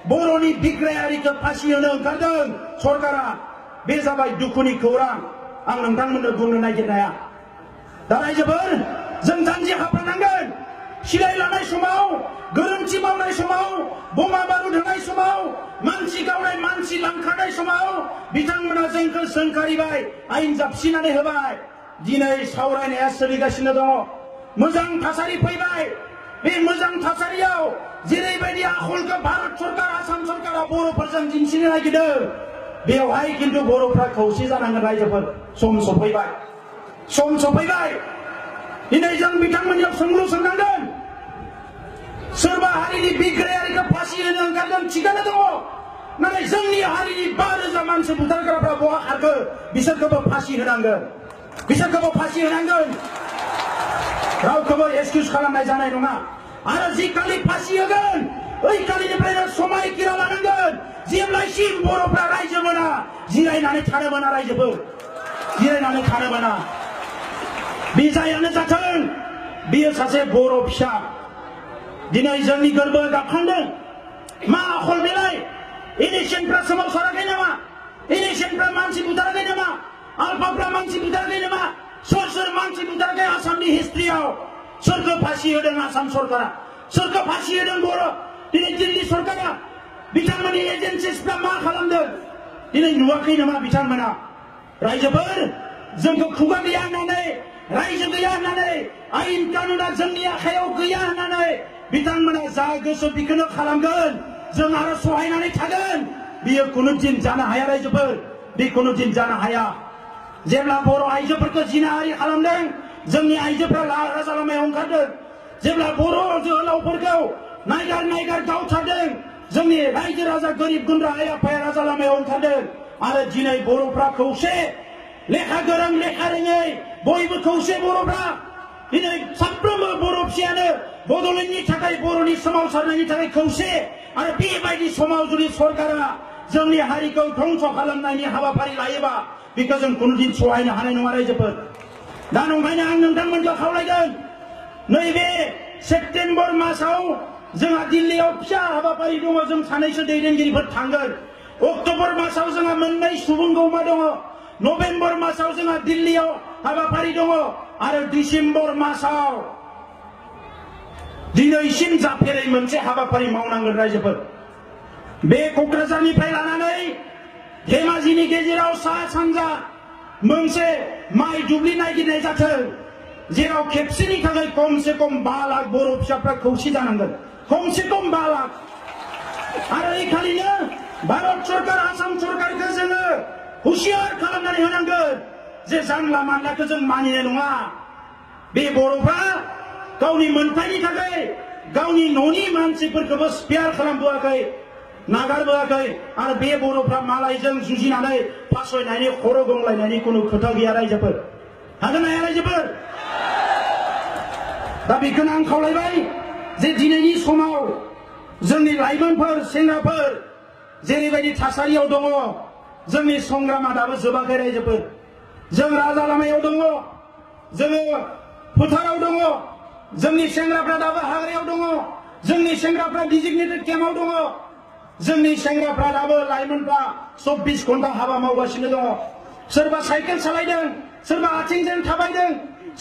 बर'नि बिग्रायारिखौ फासि होनो ओंखारदों सरकारा बे जाबाय दुखुनि खौरां आं नोंथांमोननो बुंनो नागिरनाया दा रायजोफोर जों जानजि खाफ्रानांगोन सिलाय लानाय समाव गोरोन्थि मावनाय समाव बमा बारुद होनाय समाव मानसि गावनाय मानसि लांखारनाय समाव बिथांमोना जोंखौ सोंखारिबाय आयेन जाबसिनानै होबाय दिनै सावरायनाया सोलिगासिनो दङ मोजां थासारि फैबाय बे मोजां थासारियाव जेरैबायदि आखलखौ भारत सरकार आसाम सरकारा बर'फोरजों दिन्थिनो नागिरदों बेवहाय खिन्थु बर'फ्रा खौसे जानांगोन रायजोफोर सम सफैबाय दिनै जों बिथांमोननियाव सोंलु सोंनांगोन सोरबा हारिनि बिग्रायारिखौ फासि होनो ओंखारदों थिगानो दङ नाथाय जोंनि हारिनि 5,000 मानसि बुथारग्राफ्रा बहा खारखो बिसोरखौबो फासि होनांगोन रावखौबो एक्सकिउज खालामनाय जानाय नङा आरो जि खालि फासि होगोन ओइ खालिनिफ्रायनो समायखिरा लानांगोन जेब्लासिम बर'फ्रा रायजो मोना जिरायनानै थानो मोना रायजोफोर जिरायनानै थानो मोना बे जायानो जाथों बियो सासे बर' फिसा दिनै जोंनि गोरबो गाबखांदों मा आखल बेलाय इलेक्सनफ्रा सोमावसाराखै नामा इलेक्सनफ्रा मानसि बुथाराखै नामा आलफाफ्रा मानसि बुथाराखै नामा सोर मानसि बुथाराखै आसामनि हिस्ट्रियाव सोरखौ फासि होदों आसाम सरकारा सोरखौ फासि होदों बर' दिनै दिल्ली सरकारा बिथांमोननि एजेन्सिसफ्रा मा खालामदों दिनै नुवाखै नामा बिथांमोना रायजोफोर जोंखौ खुगा गैया होननानै रायजो गैया होननानै आयेन कानुना जोंनि आखायाव गैया होननानै बिथांमोना जा गोसो बेखौनो खालामगोन जों आरो सहायनानै थागोन बियो कुनु दिन जानो हाया रायजोफोर बे कुनु दिन जानो हाया जेब्ला बर' आइजोफोरखौ जिनाहारि खालामदों जोंनि आइजोफ्रा राजा लामायाव ओंखारदों जेब्ला बर' जोहोलावफोरखौ नायगार गावथारदों जोंनि रायजो राजा गोरिब गुन्द्रा आइ आफाया राजा लामायाव ओंखारदों आरो दिनै बर'फ्रा खौसे लेखा गोरों लेखा रोङै बयबो खौसे बर'फ्रा दिनै साफ्रोमबो बर' फिसायानो बड'लेण्डनि थाखाय बर'नि सोमावसारनायनि थाखाय खौसे आरो बेबायदि समाव जुदि सरकारा जोंनि हारिखौ ध्वंस खालामनायनि हाबाफारि लायोबा बेखौ जों कुनुदिन सहायनो हानाय नङा रायजोफोर दा नंखायनो आं नोंथांमोनखौ खावलायगोन नैबे सेप्तेम्बर मासाव जोंहा दिल्लीयाव फिसा हाबाफारि दङ जों सानैसो दैदेनगिरिफोर थांगोन अक्ट'बर मासाव जोंहा मोननै सुबुंगौमा दङ नभेम्बर मासाव जोंहा दिल्लीयाव हाबाफारि दङ आरो डिसेम्बर मासाव दिनैसिम जाफेरै मोनसे हाबाफारि मावनांगोन रायजोफोर बे क'क्राझारनिफ्राय लानानै धेमाजिनि गेजेराव सा सानजा मोनसे माइ दुब्लि नागिरनाय जाथों जेराव खेबसेनि थाखाय खमसे खम 5 लाख बर' फिसाफ्रा खौसे जानांगोन खमसे खम 5 लाख आरो এই खालिनो भारत सरकार आसाम सरकारखौ जोङो हुसियार खालामनानै होनांगोन जे जानला मानलाखौ जों मानिनाय नङा बे बर'फ्रा गावनि मोनथायनि थाखाय गावनि न'नि मानसिफोरखौबो स्पेयार खालामबोआखै नागारबोआखै आरो बे बर'फ्रा मालायजों जुजिनानै फासयनायनि खर' गंलायनायनि कुनु खोथा गैया रायजोफोर हागोन ना हाया रायजोफोर दा बेखौनो आं खावलायबाय जे दिनैनि समाव जोंनि लाइमोनफोर सेंग्राफोर जेरैबायदि थासारियाव दङ जोंनि संग्रामा दाबो जोबाखै रायजोफोर जों राजा लामायाव दङ जोङो फोथाराव दङ जोंनि सेंग्राफ्रा दाबो हाग्रायाव दङ जोंनि सेंग्राफ्रा डिजिगनेटेड केम्पआव दङ जोंनि सेंग्राफ्रा दाबो लाइमोनफ्रा 24 घन्टा हाबा मावगासिनो दङ सोरबा साइकेल सालायदों सोरबा आथिंजों थाबायदों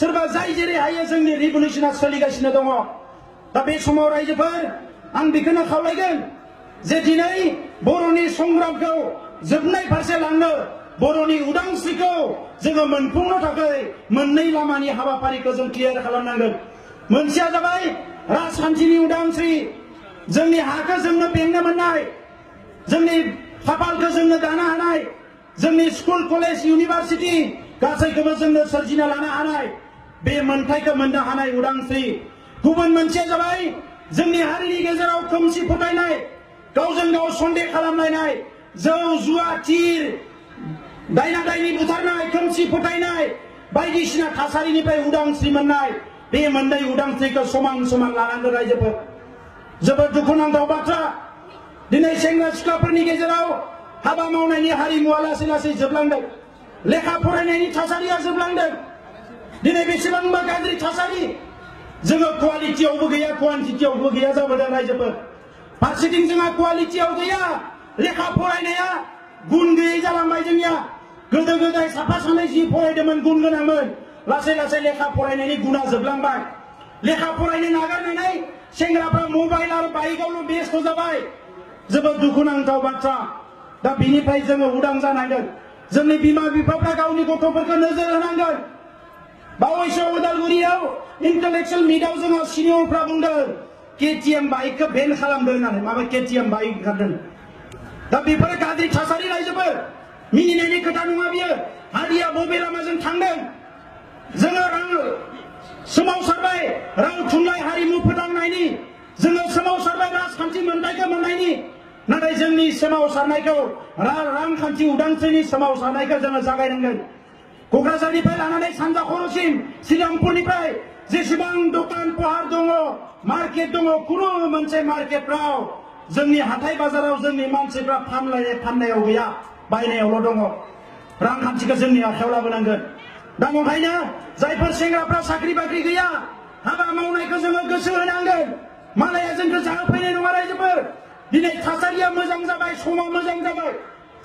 सोरबा जाय जेरै हायो जोंनि रिभलिउसना सोलिगासिनो दङ दा बे समाव रायजोफोर आं बेखौनो खावलायगोन जे दिनै बर'नि संग्रामखौ जोबनाय फारसे लांनो बर'नि उदांस्रिखौ जोङो मोनफुंनो थाखाय मोननै लामानि हाबाफारिखौ जों क्लियार खालामनांगोन मोनसेया जाबाय राजखान्थिनि उदांस्रि जोंनि हाखौ जोंनो बेंनो मोननाय जोंनि खाफालखौ जोंनो दानो हानाय जोंनि स्कुल कलेज इउनिभार्सिटि गासैखौबो जोंनो सोरजिना लानो हानाय बे मोनथायखौ मोननो हानाय उदांस्रि गुबुन मोनसेया जाबाय जोंनि हारिनि गेजेराव खोमसि फोथायनाय गावजों गाव सन्देह खालामलायनाय जौ जुवा थिर दायना दायनि बुथारनाय खोमसि फोथायनाय बायदिसिना थासारिनिफ्राय उदांस्रि मोननाय बे मोननै उदांस्रिखौ समान समान लानांगोन रायजोफोर जोबोद दुखुनांथाव बाथ्रा दिनै सेंग्रा सिख्लाफोरनि गेजेराव हाबा मावनायनि हारिमुवा लासै लासै जोबलांदों लेखा फरायनायनि थासारिया जोबलांदों दिनै बेसेबांबा गाज्रि थासारि जोङो क्वालिटियावबो गैया क्वान्टिटियावबो गैया जाबोदों रायजोफोर फारसेथिं जोंहा क्वालिटियाव गैया लेखा फरायनाया गुन गैयै जालांबाय जोंनिया गोदो गोदाय साफा सानै जि फरायदोंमोन गुन गोनांमोन लासै लासै लेखा फरायनायनि गुना जोबलांबाय लेखा फरायनो नागारनानै सेंग्राफ्रा मबाइल आरो बाइकआवल' बेस्थ' जाबाय जोबोद दुखुनांथाव बाथ्रा दा बिनिफ्राय जोङो उदां जानांगोन जोंनि बिमा बिफाफ्रा गावनि गथ'फोरखौ नोजोर होनांगोन बावैसो उदालगुरियाव इन्टेलेक्सुवेल मिटआव जोंहा सिनियरफ्रा बुंदों केटिएम बाइकखौ बेन खालामदों होननानै माबा केटिएम बाइक ओंखारदों दा बेफोरो गाज्रि थासारि रायजोबो मिनिनायनि खोथा नङा बियो हारिया बबे लामाजों थांदों जोङो सोमावसारबाय राव थुनलाइ हारिमु फोथांनायनि जोङो सोमावसारबाय राजखान्थि मोनथायखौ मोननायनि नाथाय जोंनि सोमावसारनायखौ रांखान्थि उदांस्रिनि सोमावसारनायखौ जोङो जागायनांगोन क'क्राझारनिफ्राय लानानै सानजा खर'सिम श्रीरामपुरनिफ्राय जेसेबां दखान पहार दङ मार्केट दङ खुनु मोनसे मार्केटफ्राव जोंनि हाथाय बाजाराव जोंनि मानसिफ्रा फाननायाव गैया बायनायावल' दङ रांखान्थिखौ जोंनि आखायाव लाबोनांगोन दा ओंखायनो जायफोर सेंग्राफ्रा साख्रि बाख्रि गैया हाबा मावनायखौ जोङो गोसो होनांगोन मालाया जोंखौ जाहोफैनाय नङा रायजोफोर दिनै थासारिया मोजां जाबाय समा मोजां जाबाय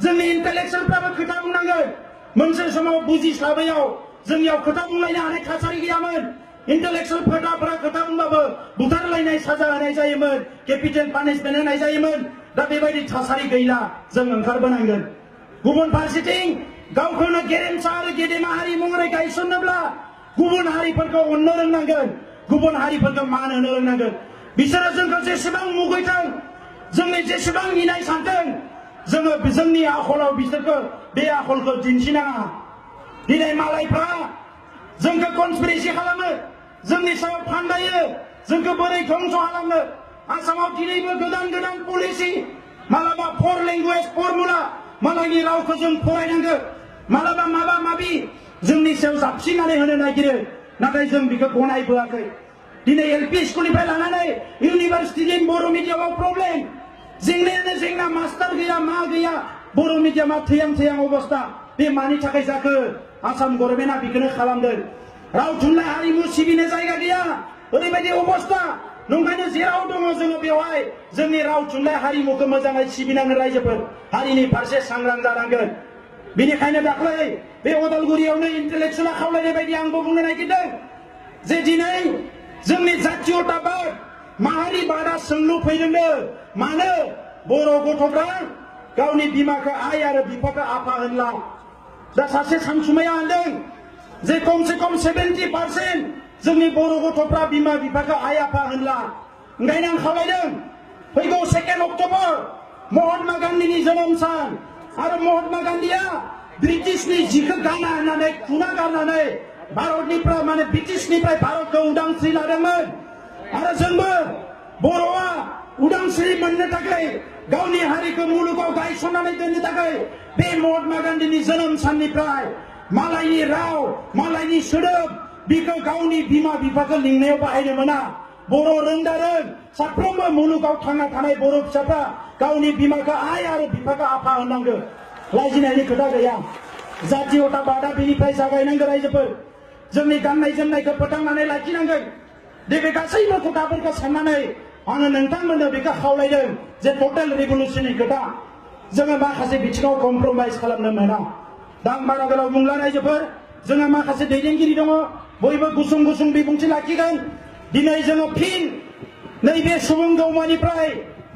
जोंनि इन्टेलेक्सुवेलफ्राबो खोथा बुंनांगोन मोनसे समाव बुजिस्लाबैयाव जोंनियाव खोथा बुंलायनो हानाय थासारि गैयामोन इन्टेलेक्सुवेल फोथारफोरा खोथा बुंबाबो बुथारलायनाय साजा होनाय जायोमोन केपिटेल पानिशमेन्ट होनाय जायोमोन दा बेबायदि थासारि गैला जों ओंखारबोनांगोन गुबुन फारसेथिं गावखौनो गेरेमसा आरो गेदेमा हारि महरै गायसननोब्ला गुबुन हारिफोरखौ अननो रोंनांगोन गुबुन हारिफोरखौ मान होनो रोंनांगोन बिसोरो जोंखौ जेसेबां मुगैथों जोंनि जेसेबां इनाय सानथों जोङो जोंनि आखलाव बिसोरखौ बे आखलखौ दिन्थिनाङा दिनै मालायफ्रा जोंखौ कनस्पिरेसि खालामो जोंनि सायाव फान्दायो जोंखौ बोरै धंस खालामनो आसामाव दिनैबो गोदान गोदान पलिसि मालाबा 4 लेंगुवेज फर्मुला मालायनि रावखौ जों फरायनांगौ मालाबा माबा माबि जोंनि सायाव जाबसिननानै होनो नागिरो नाथाय जों बेखौ गनायबोआखै दिनै एलपि स्कुलनिफ्राय लानानै इउनिभार्सिटिनि बर' मिडियामाव प्रब्लेम जेंनायानो जेंना मास्टार गैया मा गैया बर' मिडियामा थैहां थैहां अबस्था बे मानि थाखाय जाखो आसाम गभर्नमेन्टआ बेखौनो खालामदों राव थुनलाइ हारिमु सिबिनो जायगा गैया ओरैबायदि अबस्था नंखायनो जेराव दङ जोङो बेवहाय जोंनि राव थुनलाइ हारिमुखौ मोजाङै सिबिनांगोन रायजोफोर हारिनि फारसे सांग्रां जानांगोन बेनिखायनो दाख्लै बे उदालगुरियावनो इन्टेलेक्सुवेला खावलायनाय बायदि आंबो बुंनो नागिरदों जे दिनै जोंनि जातीयताबाद माहारिबादा सोंलु फैदोंनो मानो बर' गथ'फ्रा गावनि बिमाखौ आइ आरो बिफाखौ आफा होनला दा सासे सानसुमाया होनदों जे खमसे खम 70% जोंनि बर' गथ'फ्रा बिमा बिफाखौ आइ आफा होनला ओंखायनो आं खावलायदों फैगौ 2 अक्ट'बर महात्मा गान्धीनि जोनोम सान आरो महात्मा गान्धीया ब्रिटिशनि जिखौ गाना होननानै खुना गारनानै भारतनिफ्राय माने ब्रिटिशनिफ्राय भारतखौ उदांस्रि लादोंमोन आरो जोंबो बर'आ उदांस्रि मोननो थाखाय गावनि हारिखौ मुलुगाव गायसननानै दोननो थाखाय बे महात्मा गान्धीनि जोनोम साननिफ्राय मालायनि राव मालायनि सोदोब बिखौ गावनि बिमा बिफाखौ लिंनायाव बाहायनो मोना बर' रोंदारों साफ्रोमबो मुलुगाव थांना थानाय बर' फिसाफ्रा गावनि बिमाखौ आइ आरो बिफाखौ आफा होननांगौ लाजिनायनि खोथा गैया जातीयताबादा बेनिफ्राय जागायनांगौ रायजोफोर जोंनि गाननाय जोमनायखौ फोथांनानै लाखिनांगोन बे गासैबो खोथाफोरखौ साननानै आङो नोंथांमोननो बेखौ खावलायदों जे टटेल रिभलुसननि खोथा जोङो माखासे बिथिङाव कमप्रमाइज खालामनो मोना दा आं बारा गोलाव बुंला रायजोफोर जोंहा माखासे दैदेनगिरि दङ बयबो गुसुं गुसुं बिबुंथि लाखिगोन दिनै जोङो फिन नैबे सुबुं गौमानिफ्राय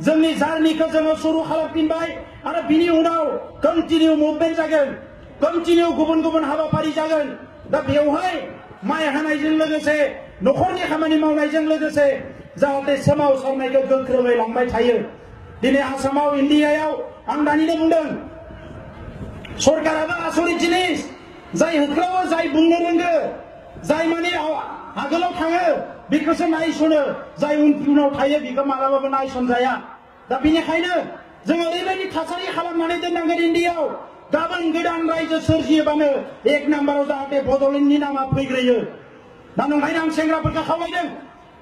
जोंनि जार्निखौ जोङो सुरु खालामफिनबाय आरो बिनि उनाव कन्टिनिउ मुभमेन्ट जागोन कन्टिनिउ गुबुन गुबुन हाबाफारि जागोन दा बेवहाय माइ हानायजों लोगोसे न'खरनि खामानि मावनायजों लोगोसे जाहाथे सोमावसारनायखौ गोख्रोङै लांबाय थायो दिनै आसामाव इन्डियायाव आं दानिनो बुंदों सरकाराबो आसरित जिनिस जाय होख्रावो जाय बुंनो रोंगो जाय माने आगोलाव थाङो बेखौसो नायसनो जाय उनाव थायो बेखौ मालाबाबो नायसनजाया दा बेनिखायनो जों ओरैबायदि थासारि खालामनानै दोननांगोन इन्डियायाव गाबोन गोदान रायजो सोरजियोबानो 1 नाम्बाराव जाहाथे बड'लेण्डनि नामा फैग्रोयो दा नंखायनो आं सेंग्राफोरखौ खावलायदों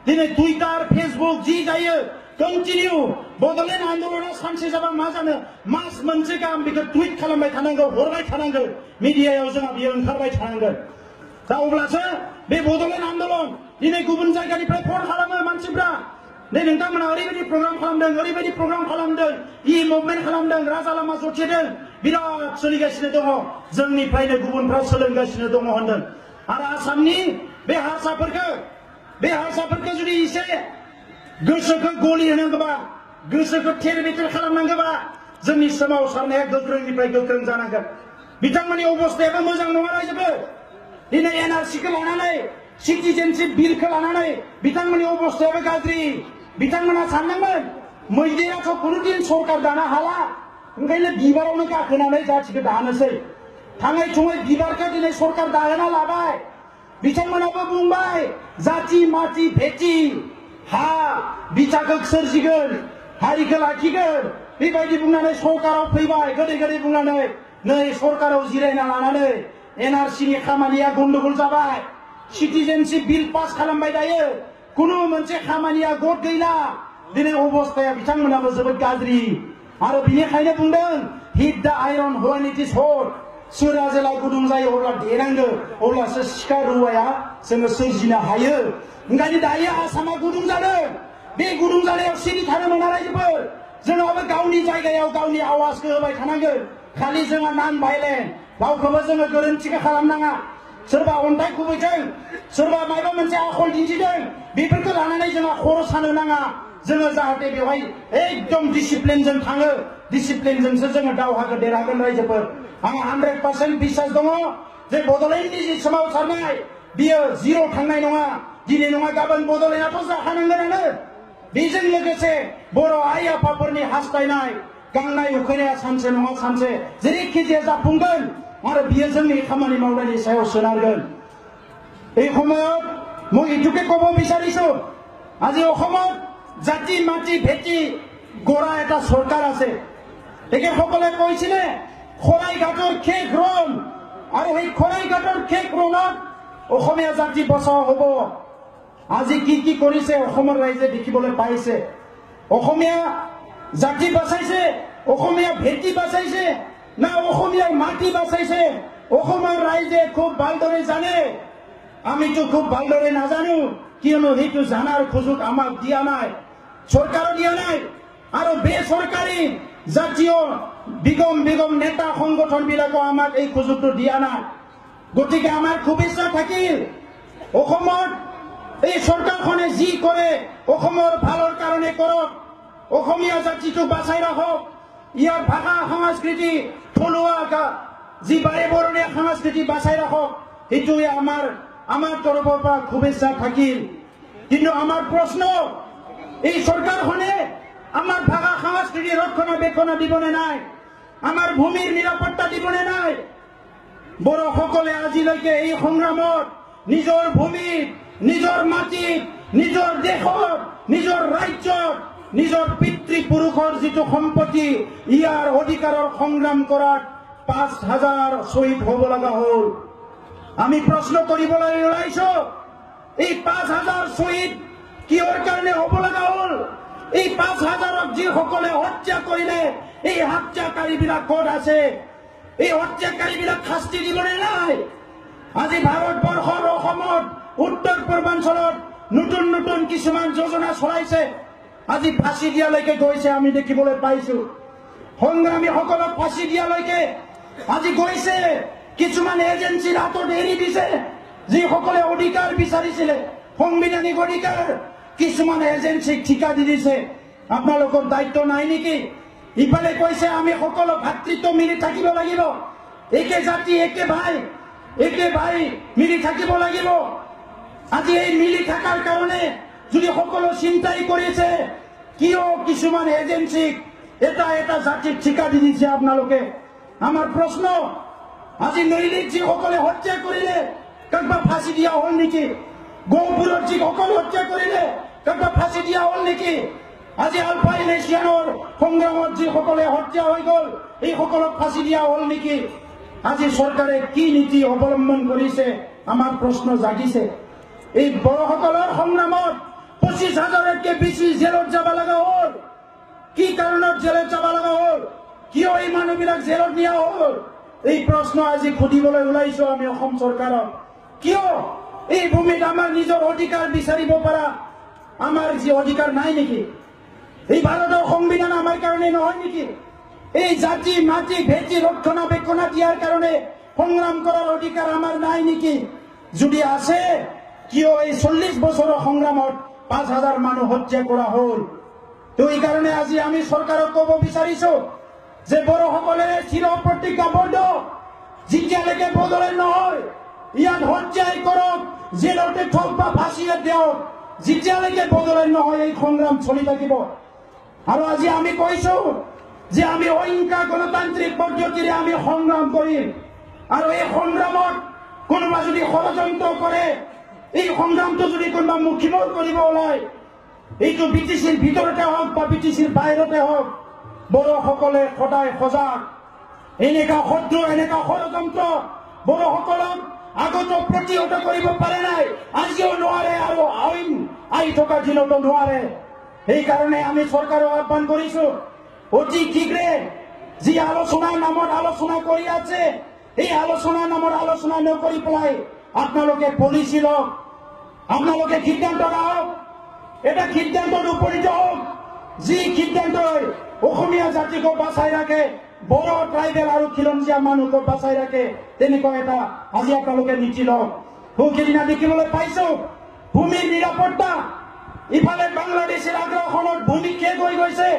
दिनै टुइटार फेसबुक जि जायो कन्टिनिउ बड'लेण्ड आन्दोलना सानसे जाबा मा जानो मास मोनसे गाहाम बेखौ टुइट खालामबाय थानांगौ हरबाय थानांगौ मिडियायाव जोंहा बियो ओंखारबाय थानांगोन दा अब्लासो बे बड'लेण्ड आन्दोलन दिनै गुबुन जायगानिफ्राय फन खालामो मानसिफ्रा नै नोंथांमोना ओरैबायदि प्रग्राम खालामदों इ मुभमेन्ट खालामदों राजा लामा जथेदों बिराद सोलिगासिनो दङ जोंनिफ्रायनो गुबुनफ्रा सोलोंगासिनो दङ होनदों आरो आसामनि बे हारसाफोरखौ जुदि एसे गोसोखौ गलि होनांगौबा गोसोखौ थेर बेथेर खालामनांगौबा जोंनि सोमावसारनाया गोख्रोंनिफ्राय गोख्रों जानांगोन बिथांमोननि अबस्थायाबो मोजां नङा रायजोफोर दिनै एनआरसिखौ लानानै सिटिजेनशिप बिलखौ लानानै बिथांमोननि अबस्थायाबो गाज्रि बिथांमोना सानदोंमोन मैदेराथ' खुनुदिन सरकार दानो हाला ओंखायनो बिबारावनो गाखोनानै जाथिखौ दानोसै थाङै थुङै बिबारखौ दिनै सरकार दाहोना लाबाय बिथांमोनाबो बुंबाय जाति माति भेटि हा बिथाखौ सोरजिगोन हारिखौ लाखिगोन बेबायदि बुंनानै सरकाराव फैबाय गोदै गोदै बुंनानै नै सरकाराव जिरायना लानानै एनआरसिनि खामानिया गन्डगोल जाबाय सिटिजेनशिप बिल पास खालामबाय दायो कुनु मोनसे खामानिया गद गैला दिनै अबस्थाया बिथांमोनाबो जोबोद गाज्रि आरो बिनिखायनो बुंदों hit the iron when it is hot सोरा जेला गुदुं जायो अब्ला देनांगौ अब्लासो सिखा रुवाया जोङो सोरजिनो हायो ओंखायनो दायो आसामा गुदुं जादों बे गुदुं जानायाव सिरि थानो मोना रायजोफोर जोंहाबो गावनि जायगायाव गावनि आवाजखौ होबाय थानांगोन खालि जोंहा नन भायलेन्ट रावखौबो जोङो गोरोन्थिखौ खालामनाङा सोरबा अन्थाइ खुबैदों सोरबा माबा मोनसे आखल दिन्थिदों बेफोरखौ लानानै जोंहा खर' सानो नाङा जोङो जाहाथे बेवहाय एकदम डिसिप्लिनजों थाङो डिसिप्लिनजोंसो जोङो दावहाखौ देरहागोन रायजोफोर आंहा 100% बिश्वास दङ जे बड'लेण्डनि जि सोमावसारनाय बियो जिर' थांनाय नङा दिनै नङा गाबोन बड'लेण्डआथ' जाखानांगोनानो बेजों लोगोसे बर' आइ आफाफोरनि हास्थायनाय गांनाय उखैनाया सानसे नङा सानसे जेरैखि जाया जाफुंगोन आरो बियो जोंनि खामानि मावनायनि सायाव सोनारगोन এই সময়ত মই এইটোকে ক'ব বিচাৰিছো আজি অসমত জাতি মাটি ভেটি গড়া এটা চৰকাৰ আছে তেখেতসকলে কৈছিলে খৰাইঘাটৰ শেষ ৰণ আৰু এই খৰাইঘাটৰ শেষ ৰণত অসমীয়া জাতি বচাও হ'ব আজি কি কি কৰিছে অসমৰ ৰাইজে দেখিবলৈ পাইছে অসমীয়া জাতি বাঁচাইছে অসমীয়া ভেটি বাঁচাইছে না অসমীয়াৰ মাটি বাঁচাইছে অসমৰ ৰাইজে খুব ভালদৰে জানে আমিতো খুব ভালদৰে নাজানো কিয়নো সেইটো জানাৰ সুযোগ আমাক দিয়া নাই চৰকাৰো দিয়া নাই আৰু বেচৰকাৰী জাতীয় বিগম নেতা সংগঠন বিলাকো আমাক এই সুযোগটো দিয়া নাই গতিকে আমাৰ খুব ইচ্ছা থাকিল অসমত এই চৰকাৰখনে যি কৰে অসমৰ ভালৰ কাৰণে কৰক অসমীয়া জাতিটো বাঁচাই ৰাখক ইয়াৰ ভাষা সংস্কৃতি থলুৱা যি বাৰে বৰণীয়া সংস্কৃতি বাঁচাই ৰাখক সেইটোৱে আমাৰ তৰফৰ পৰা শুভেচ্ছা থাকিল কিন্তু আমাৰ প্ৰশ্ন এই চৰকাৰখনে আমাৰ ভাষা সংস্কৃতি ৰক্ষণাবেক্ষণ দিবনে নাই আমাৰ ভূমিৰ নিৰাপত্তা দিবনে নাই বড়োসকলে আজিলৈকে এই সংগ্ৰামত নিজৰ ভূমিত নিজৰ মাটিত নিজৰ দেশত নিজৰ ৰাজ্যত নিজৰ পিতৃপুৰুষৰ যিটো সম্পত্তি ইয়াৰ অধিকাৰৰ সংগ্ৰাম কৰাত ৫,০০০ শ্বহীদ হ'ব লগা হ'ল আমি প্ৰশ্ন কৰিবলৈ ওলাইছো এই ৫,০০০ শ্বহীদ কিহৰ কাৰণে হ'ব লগা হ'ল এই ৫,০০০ক যিসকলে হত্যা কৰিলে এই হত্যাকাৰীবিলাক ক'ত আছে এই হত্যাকাৰীবিলাক শাস্তি দিবনে নাই আজি ভাৰতবৰ্ষৰ অসমত উত্তৰ পূৰ্বাঞ্চলত নতুন কিছুমান যোজনা চলাইছে আজি ফাঁচি দিয়ালৈকে গৈছে আমি দেখিবলৈ পাইছো সংগ্ৰামীসকলক ফাঁচি দিয়ালৈকে আজি গৈছে কিছুমান এজেন্সিৰ হাতত এৰি দিছে যিসকলে অধিকাৰ বিচাৰিছিলে সংবিধানিক অধিকাৰ কিছুমান এজেন্সিক ঠিকা দি দিছে আপোনালোকৰ দায়িত্ব নাই নেকি ইফালে কৈছে আমি সকলো ভাতৃত্ব মিলি থাকিব লাগিব একে জাতি একে ভাই মিলি থাকিব লাগিব আজি এই মিলি থাকাৰ কাৰণে যদি সকলো চিন্তাই কৰিছে কিয় কিছুমান এজেন্সিক এটা জাতিক ঠিকা দি দিছে আপোনালোকে আমাৰ প্ৰশ্ন আজি নৈলিক যিসকলে হত্যা কৰিলে কাৰোবাক ফাঁচি দিয়া হ'ল নেকি গহপুৰত যিসকলে হত্যা কৰিলে কাৰোবাক ফাঁচি দিয়া হ'ল নেকি আজি আলফা ইলেকশ্যনৰ সংগ্ৰামত যিসকলে হত্যা হৈ গ'ল এইসকলক ফাঁচি দিয়া হ'ল নেকি আজি চৰকাৰে কি নীতি অৱলম্বন কৰিছে আমাৰ প্ৰশ্ন জাগিছে এই বড়োসকলৰ সংগ্ৰামত ২৫,০০০তকৈ বেছি জেলত যাব লগা হ'ল কি কাৰণত জেলত যাব লগা হ'ল কিয় এই মানুহবিলাক জেলত নিয়া হ'ল এই প্ৰশ্ন আজি সুধিবলৈ ওলাইছো আমি অসম চৰকাৰক কিয় এই ভূমিত আমাৰ নিজৰ অধিকাৰ বিচাৰিব পৰা আমাৰ যি অধিকাৰ নাই নেকি? এই ভাৰতৰ সংবিধান আমাৰ কাৰণে নহয় নেকি? এই জাতি মাটি ভেটি ৰক্ষণাবেক্ষণা দিয়াৰ কাৰণে সংগ্ৰাম কৰাৰ অধিকাৰ আমাৰ নাই নেকি? যদি আছে, কিয় এই 40 বছৰৰ সংগ্ৰামত 5,000 মানুহ হত্যা কৰা হ'ল? তো এই কাৰণে আজি আমি চৰকাৰক ক'ব বিচাৰিছো যে বড়োসকলে চিৰ প্ৰতিজ্ঞাবদ্ধ, যেতিয়ালৈকে বদলে নহয় ইয়াত হত্যাই কৰক, জেলতে থওক বা ফাঁচিয়ে দিয়ক, যেতিয়ালৈকে বদলে নহয় এই সংগ্ৰাম চলি থাকিব। আৰু আজি আমি কৈছো যে আমি অহিংসা গণতান্ত্ৰিক পদ্ধতিৰে আমি সংগ্ৰাম কৰিম। আৰু এই সংগ্ৰামত কোনোবা যদি ষড়যন্ত্ৰ কৰে, এই সংগ্ৰামটো যদি কোনোবা মুখিমূল কৰিব ওলায়, এইটো বিটিচিৰ ভিতৰতে হওক বা বিটিচিৰ বাহিৰতে হওক, বড়োসকলে সদায় সজাগ। এনেকা শত্ৰু, এনেকা ষড়যন্ত্ৰ বড়োসকলক আগত প্ৰতিহত কৰিব পাৰে নাই, আজিও নোৱাৰে আৰু আইন আহি থকা দিনতো নোৱাৰে। সেইকাৰণে আমি চৰকাৰক আহ্বান কৰিছো, অতি শীঘ্ৰে যি আলোচনাৰ নামত আলোচনা কৰি আছে, এই আলোচনাৰ নামত আলোচনা নকৰি পেলাই আপোনালোকে পলিচি লওক, আপোনালোকে সিদ্ধান্ত লওক, এটা সিদ্ধান্তত উপনীত হওক, যি সিদ্ধান্তই অসমীয়া জাতিক বাচাই ৰাখে, বড়ো ট্ৰাইবেল আৰু খিলঞ্জীয়া মানুহক বাচাই ৰাখে, তেনেকুৱা এটা আজি আপোনালোকে নীতি লওক। সেইদিনা দেখিবলৈ পাইছো ভূমিৰ নিৰাপত্তা, ইফালে বাংলাদেশৰ আগ্ৰাসনত ভূমি শেষ হৈ গৈছে,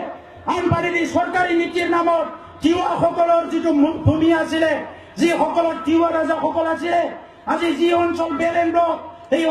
আনফালেদি চৰকাৰী নীতিৰ নামত তিৱাসকলৰ যিটো ভূমি আছিলে, যিসকলৰ তিৱা ৰাজাসকল আছিলে, আজি যি অঞ্চল বেলেগ সেই